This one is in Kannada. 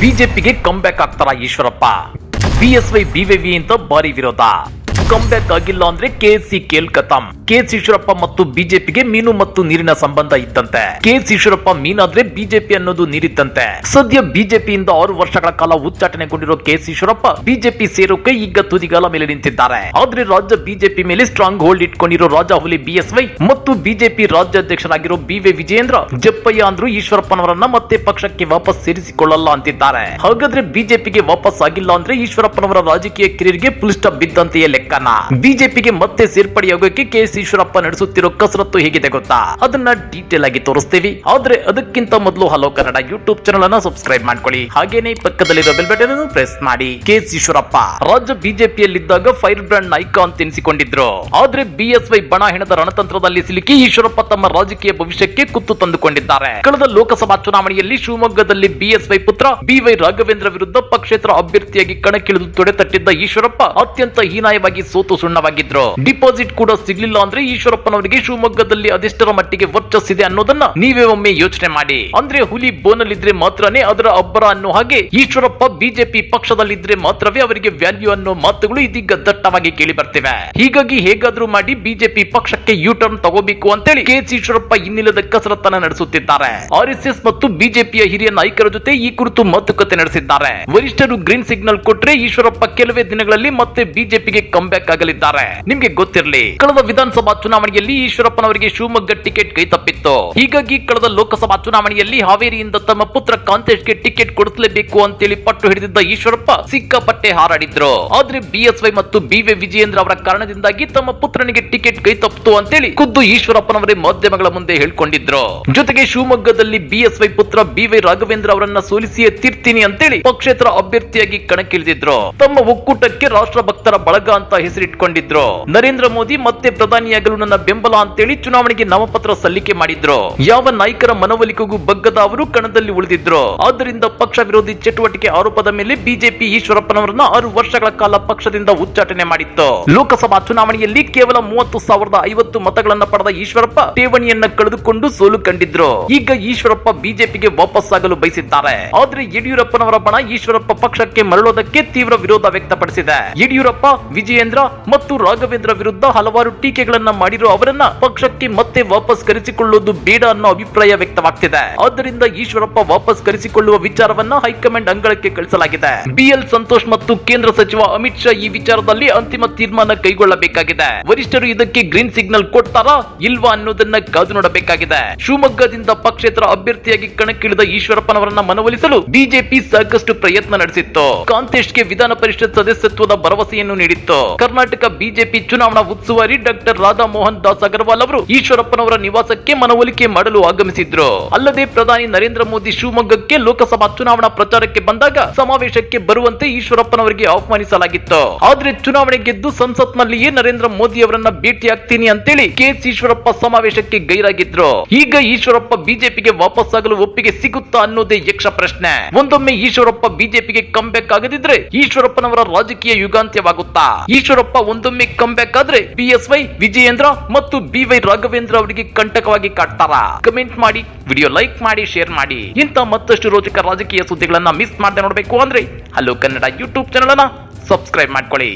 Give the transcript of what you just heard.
ಬಿಜೆಪಿಗೆ ಕಂಬ್ಯಾಕ್ ಆಗ್ತಾರ ಈಶ್ವರಪ್ಪ. ಬಿಎಸ್ವೈ ಬಿವಿವಿ ಅಂತ ಭಾರಿ ವಿರೋಧ. ಕಂಬ್ಯಾಕ್ ಆಗಿಲ್ಲ ಅಂದ್ರೆ ಕೆಎಸ್ಸಿ ಕೇಲ್ ಖತಮ್. ಕೆಎಸ್ ಈಶ್ವರಪ್ಪ ಮತ್ತು ಬಿಜೆಪಿಗೆ ಮೀನು ಮತ್ತು ನೀರಿನ ಸಂಬಂಧ ಇದ್ದಂತೆ. ಕೆಎಸ್ ಈಶ್ವರಪ್ಪ ಮೀನಾದ್ರೆ ಬಿಜೆಪಿ ಅನ್ನೋದು ನೀರಿದ್ದಂತೆ. ಸದ್ಯ ಬಿಜೆಪಿಯಿಂದ 6 ವರ್ಷಗಳ ಕಾಲ ಉಚ್ಚಾಟನೆಗೊಂಡಿರೋ ಕೆಎಸ್ ಈಶ್ವರಪ್ಪ ಬಿಜೆಪಿ ಸೇರೋಕೆ ಈಗ ತುದಿಗಾಲ ಮೇಲೆ ನಿಂತಿದ್ದಾರೆ. ಆದ್ರೆ ರಾಜ್ಯ ಬಿಜೆಪಿ ಮೇಲೆ ಸ್ಟ್ರಾಂಗ್ ಹೋಲ್ಡ್ ಇಟ್ಕೊಂಡಿರೋ ರಾಜಹುಲಿ ಬಿಎಸ್ವೈ ಮತ್ತು ಬಿಜೆಪಿ ರಾಜ್ಯಾಧ್ಯಕ್ಷರಾಗಿರೋ ಬಿವೈ ವಿಜಯೇಂದ್ರ ಜಪ್ಪಯ್ಯ ಅಂದ್ರು ಈಶ್ವರಪ್ಪನವರನ್ನ ಮತ್ತೆ ಪಕ್ಷಕ್ಕೆ ವಾಪಸ್ ಸೇರಿಸಿಕೊಳ್ಳಲ್ಲ ಅಂತಿದ್ದಾರೆ. ಹಾಗಾದ್ರೆ ಬಿಜೆಪಿಗೆ ವಾಪಸ್ ಆಗಿಲ್ಲ ಅಂದ್ರೆ ಈಶ್ವರಪ್ಪನವರ ರಾಜಕೀಯ ಕಿರಿಯರಿಗೆ ಫುಲ್ ಸ್ಟಾಪ್ ಬಿದ್ದಂತೆಯೇ ಲೆಕ್ಕನ. ಬಿಜೆಪಿಗೆ ಮತ್ತೆ ಸೇರ್ಪಡೆಯಾಗೋಕೆ ಕೆಎಸ್ ಈಶ್ವರಪ್ಪ ನಡೆಸುತ್ತಿರೋ ಕಸರತ್ತು ಹೇಗಿದೆ ಗೊತ್ತಾ? ಅದನ್ನ ಡೀಟೇಲ್ ಆಗಿ ತೋರಿಸ್ತೀವಿ. ಆದ್ರೆ ಅದಕ್ಕಿಂತ ಮೊದಲು ಹಲೋ ಕನ್ನಡ ಯೂಟ್ಯೂಬ್ ಚಾನಲ್ ಅನ್ನ ಸಬ್ಸ್ಕ್ರೈಬ್ ಮಾಡ್ಕೊಳ್ಳಿ. ಹಾಗೇನೆ ಪಕ್ಕದಲ್ಲಿರೋ ಬೆಲ್ ಬಟನ್ ಅನ್ನು ಪ್ರೆಸ್ ಮಾಡಿ. ಕೆಎಸ್ ಈಶ್ವರಪ್ಪ ರಾಜ್ಯ ಬಿಜೆಪಿಯಲ್ಲಿದ್ದಾಗ ಫೈರ್ ಬ್ರಾಂಡ್ ನಾಯಕ ಅಂತ ಎನಿಸಿಕೊಂಡಿದ್ರು. ಆದ್ರೆ ಬಿಎಸ್ವೈ ಬಣ ಹೆಣದ ರಣತಂತ್ರದಲ್ಲಿ ಸಿಲುಕಿ ಈಶ್ವರಪ್ಪ ತಮ್ಮ ರಾಜಕೀಯ ಭವಿಷ್ಯಕ್ಕೆ ಕುತ್ತು ತಂದುಕೊಂಡಿದ್ದಾರೆ. ಕಳೆದ ಲೋಕಸಭಾ ಚುನಾವಣೆಯಲ್ಲಿ ಶಿವಮೊಗ್ಗದಲ್ಲಿ ಬಿಎಸ್ವೈ ಪುತ್ರ ಬಿವೈ ರಾಘವೇಂದ್ರ ವಿರುದ್ಧ ಪಕ್ಷೇತರ ಅಭ್ಯರ್ಥಿಯಾಗಿ ಕಣಕ್ಕಿಳಿದು ತೊಡೆತಟ್ಟಿದ್ದ ಈಶ್ವರಪ್ಪ ಅತ್ಯಂತ ಹೀನಾಯವಾಗಿ ಸೋತು ಸುಣ್ಣವಾಗಿದ್ರು. ಡಿಪಾಸಿಟ್ ಕೂಡ ಸಿಗ್ಲಿಲ್ಲ ಅಂದ್ರೆ ಈಶ್ವರಪ್ಪನವರಿಗೆ ಶಿವಮೊಗ್ಗದಲ್ಲಿ ಅದೆಷ್ಟರ ಮಟ್ಟಿಗೆ ವರ್ಚಸ್ಸಿದೆ ಅನ್ನೋದನ್ನ ನೀವೇ ಒಮ್ಮೆ ಯೋಚನೆ ಮಾಡಿ. ಅಂದ್ರೆ ಹುಲಿ ಬೋನಲ್ಲಿದ್ರೆ ಮಾತ್ರನೇ ಅದರ ಅಬ್ಬರ ಅನ್ನೋ ಹಾಗೆ ಈಶ್ವರಪ್ಪ ಬಿಜೆಪಿ ಪಕ್ಷದಲ್ಲಿದ್ರೆ ಮಾತ್ರವೇ ಅವರಿಗೆ ವ್ಯಾಲ್ಯೂ ಅನ್ನೋ ಮಾತುಗಳು ಇದೀಗ ದಟ್ಟವಾಗಿ ಕೇಳಿ ಬರ್ತಿವೆ. ಹೀಗಾಗಿ ಹೇಗಾದ್ರೂ ಮಾಡಿ ಬಿಜೆಪಿ ಪಕ್ಷಕ್ಕೆ ಯೂ ಟರ್ನ್ ತಗೋಬೇಕು ಅಂತೇಳಿ ಕೆಎಸ್ ಈಶ್ವರಪ್ಪ ಇನ್ನಿಲ್ಲದ ಕಸರತ್ತನ್ನ ನಡೆಸುತ್ತಿದ್ದಾರೆ. ಆರ್ಎಸ್ಎಸ್ ಮತ್ತು ಬಿಜೆಪಿಯ ಹಿರಿಯ ನಾಯಕರ ಜೊತೆ ಈ ಕುರಿತು ಮಾತುಕತೆ ನಡೆಸಿದ್ದಾರೆ. ವರಿಷ್ಠರು ಗ್ರೀನ್ ಸಿಗ್ನಲ್ ಕೊಟ್ರೆ ಈಶ್ವರಪ್ಪ ಕೆಲವೇ ದಿನಗಳಲ್ಲಿ ಮತ್ತೆ ಬಿಜೆಪಿಗೆ ಕಂಬ್ಯಾಕ್ ಆಗಲಿದ್ದಾರೆ. ನಿಮ್ಗೆ ಗೊತ್ತಿರಲಿ, ಕಳೆದ ವಿಧಾನಸಭಾ ಚುನಾವಣೆಯಲ್ಲಿ ಈಶ್ವರಪ್ಪನವರಿಗೆ ಶಿವಮೊಗ್ಗ ಟಿಕೆಟ್ ಕೈ ತಪ್ಪಿತ್ತು. ಹೀಗಾಗಿ ಕಳೆದ ಲೋಕಸಭಾ ಚುನಾವಣೆಯಲ್ಲಿ ಹಾವೇರಿಯಿಂದ ತಮ್ಮ ಪುತ್ರ ಕಾಂತೇಶ್ಗೆ ಟಿಕೆಟ್ ಕೊಡಿಸಲೇಬೇಕು ಅಂತೇಳಿ ಪಟ್ಟು ಹಿಡಿದಿದ್ದ ಈಶ್ವರಪ್ಪ ಸಿಕ್ಕಾಪಟ್ಟೆ ಹಾರಾಡಿದ್ರು. ಆದ್ರೆ ಬಿಎಸ್ವೈ ಮತ್ತು ಬಿವೈ ವಿಜಯೇಂದ್ರ ಅವರ ಕಾರಣದಿಂದಾಗಿ ತಮ್ಮ ಪುತ್ರನಿಗೆ ಟಿಕೆಟ್ ಕೈ ತಪ್ಪಿತು ಅಂತೇಳಿ ಖುದ್ದು ಈಶ್ವರಪ್ಪನವರೇ ಮಾಧ್ಯಮಗಳ ಮುಂದೆ ಹೇಳ್ಕೊಂಡಿದ್ರು. ಜೊತೆಗೆ ಶಿವಮೊಗ್ಗದಲ್ಲಿ ಬಿಎಸ್ವೈ ಪುತ್ರ ಬಿವೈ ರಾಘವೇಂದ್ರ ಅವರನ್ನ ಸೋಲಿಸಿಯೇ ತೀರ್ತೀನಿ ಅಂತೇಳಿ ಪಕ್ಷೇತರ ಅಭ್ಯರ್ಥಿಯಾಗಿ ಕಣಕ್ಕಿಳಿದಿದ್ರು. ತಮ್ಮ ಒಕ್ಕೂಟಕ್ಕೆ ರಾಷ್ಟ್ರ ಭಕ್ತರ ಬಳಗ ಅಂತ ಹೆಸರಿಟ್ಕೊಂಡಿದ್ರು. ನರೇಂದ್ರ ಮೋದಿ ಮತ್ತೆ ಪ್ರಧಾನಿಯಾಗಲು ನನ್ನ ಬೆಂಬಲ ಅಂತೇಳಿ ಚುನಾವಣೆಗೆ ನಾಮಪತ್ರ ಸಲ್ಲಿಕೆ ಮಾಡಿದ್ರು. ಯಾವ ನಾಯಕರ ಮನವೊಲಿಕೆಗೂ ಬಗ್ಗದ ಅವರು ಕಣದಲ್ಲಿ ಉಳಿದಿದ್ರು. ಆದ್ದರಿಂದ ಪಕ್ಷ ವಿರೋಧಿ ಚಟುವಟಿಕೆ ಆರೋಪದ ಮೇಲೆ ಬಿಜೆಪಿ ಈಶ್ವರಪ್ಪನವರನ್ನ 6 ವರ್ಷಗಳ ಕಾಲ ಪಕ್ಷದಿಂದ ಉಚ್ಚಾಟನೆ ಮಾಡಿತ್ತು. ಲೋಕಸಭಾ ಚುನಾವಣೆಯಲ್ಲಿ ಕೇವಲ 30,050 ಮತಗಳನ್ನ ಪಡೆದ ಈಶ್ವರಪ್ಪ ಠೇವಣಿಯನ್ನ ಕಳೆದುಕೊಂಡು ಸೋಲು ಕಂಡಿದ್ರು. ಈಗ ಈಶ್ವರಪ್ಪ ಬಿಜೆಪಿಗೆ ವಾಪಸ್ ಆಗಲು ಬಯಸಿದ್ದಾರೆ. ಆದ್ರೆ ಯಡಿಯೂರಪ್ಪನವರ ಬಣ ಈಶ್ವರಪ್ಪ ಪಕ್ಷಕ್ಕೆ ಮರಳೋದಕ್ಕೆ ತೀವ್ರ ವಿರೋಧ ವ್ಯಕ್ತಪಡಿಸಿದೆ. ಯಡಿಯೂರಪ್ಪ, ವಿಜಯೇಂದ್ರ ಮತ್ತು ರಾಘವೇಂದ್ರ ವಿರುದ್ಧ ಹಲವಾರು ಟೀಕೆಗಳನ್ನ ಮಾಡಿರೋ ಅವರನ್ನ ಪಕ್ಷಕ್ಕೆ ಮತ್ತೆ ವಾಪಸ್ ಕರೆಸಿಕೊಳ್ಳುವುದು ಬೇಡ ಅನ್ನೋ ಅಭಿಪ್ರಾಯ ವ್ಯಕ್ತವಾಗ್ತಿದೆ. ಆದ್ದರಿಂದ ಈಶ್ವರಪ್ಪ ವಾಪಸ್ ಕರೆಸಿಕೊಳ್ಳುವ ವಿಚಾರವನ್ನ ಹೈಕಮಾಂಡ್ ಅಂಗಳಕ್ಕೆ ಕಳಿಸಲಾಗಿದೆ. ಬಿಎಲ್ ಸಂತೋಷ್ ಮತ್ತು ಕೇಂದ್ರ ಸಚಿವ ಅಮಿತ್ ಶಾ ಈ ವಿಚಾರದಲ್ಲಿ ಅಂತಿಮ ತೀರ್ಮಾನ ಕೈಗೊಳ್ಳಬೇಕಾಗಿದೆ. ವರಿಷ್ಠರು ಇದಕ್ಕೆ ಗ್ರೀನ್ ಸಿಗ್ನಲ್ ಕೊಡ್ತಾರಾ ಇಲ್ವಾ ಅನ್ನೋದನ್ನ ಕಾದು ನೋಡಬೇಕಾಗಿದೆ. ಶಿವಮೊಗ್ಗದಿಂದ ಪಕ್ಷೇತರ ಅಭ್ಯರ್ಥಿಯಾಗಿ ಕಣಕ್ಕಿಳಿದ ಈಶ್ವರಪ್ಪನವರನ್ನ ಮನವೊಲಿಸಲು ಬಿಜೆಪಿ ಸಾಕಷ್ಟು ಪ್ರಯತ್ನ ನಡೆಸಿತ್ತು. ಕಾಂತೇಶ್ಗೆ ವಿಧಾನ ಪರಿಷತ್ ಸದಸ್ಯತ್ವದ ಭರವಸೆಯನ್ನು ನೀಡಿತ್ತು. ಕರ್ನಾಟಕ ಬಿಜೆಪಿ ಚುನಾವಣಾ ಉಸ್ತುವಾರಿ ಡಾಕ್ಟರ್ ರಾಧಾ ಮೋಹನ್ ದಾಸ್ ಅಗರ್ವಾಲ್ ಅವರು ಈಶ್ವರಪ್ಪನವರ ನಿವಾಸಕ್ಕೆ ಮನವೊಲಿಕೆ ಮಾಡಲು ಆಗಮಿಸಿದ್ರು. ಅಲ್ಲದೆ ಪ್ರಧಾನಿ ನರೇಂದ್ರ ಮೋದಿ ಶಿವಮೊಗ್ಗಕ್ಕೆ ಲೋಕಸಭಾ ಚುನಾವಣಾ ಪ್ರಚಾರಕ್ಕೆ ಬಂದಾಗ ಸಮಾವೇಶಕ್ಕೆ ಬರುವಂತೆ ಈಶ್ವರಪ್ಪನವರಿಗೆ ಆಹ್ವಾನಿಸಲಾಗಿತ್ತು. ಆದ್ರೆ ಚುನಾವಣೆ ಗೆದ್ದು ಸಂಸತ್ನಲ್ಲಿಯೇ ನರೇಂದ್ರ ಮೋದಿ ಅವರನ್ನ ಭೇಟಿಯಾಗ್ತೀನಿ ಅಂತೇಳಿ ಕೆಎಸ್ ಈಶ್ವರಪ್ಪ ಸಮಾವೇಶಕ್ಕೆ ಗೈರಾಗಿದ್ರು. ಈಗ ಈಶ್ವರಪ್ಪ ಬಿಜೆಪಿಗೆ ವಾಪಸ್ ಆಗಲು ಒಪ್ಪಿಗೆ ಸಿಗುತ್ತಾ ಅನ್ನೋದೇ ಯಕ್ಷ ಪ್ರಶ್ನೆ. ಒಂದೊಮ್ಮೆ ಈಶ್ವರಪ್ಪ ಬಿಜೆಪಿಗೆ ಕಂಬ್ಯಾಕ್ ಆಗದಿದ್ರೆ ಈಶ್ವರಪ್ಪನವರ ರಾಜಕೀಯ ಯುಗಾಂತ್ಯವಾಗುತ್ತಾ? ಈಶ್ವರಪ್ಪ ಒಂದೊಮ್ಮೆ ಕಂಬ್ಯಾಕ್ ಆದ್ರೆ ಬಿಎಸ್ವೈ, ವಿಜಯೇಂದ್ರ ಮತ್ತು ಬಿವೈ ರಾಘವೇಂದ್ರ ಅವರಿಗೆ ಕಂಟಕವಾಗಿ ಕಾಡ್ತಾರ? ಕಮೆಂಟ್ ಮಾಡಿ, ವಿಡಿಯೋ ಲೈಕ್ ಮಾಡಿ, ಶೇರ್ ಮಾಡಿ. ಇಂತ ಮತ್ತಷ್ಟು ರೋಚಕ ರಾಜಕೀಯ ಸುದ್ದಿಗಳನ್ನ ಮಿಸ್ ಮಾಡದೆ ನೋಡಬೇಕು ಅಂದ್ರೆ ಹಲೋ ಕನ್ನಡ ಯೂಟ್ಯೂಬ್ ಚಾನಲ್ ಅನ್ನ ಸಬ್ಸ್ಕ್ರೈಬ್ ಮಾಡ್ಕೊಳ್ಳಿ.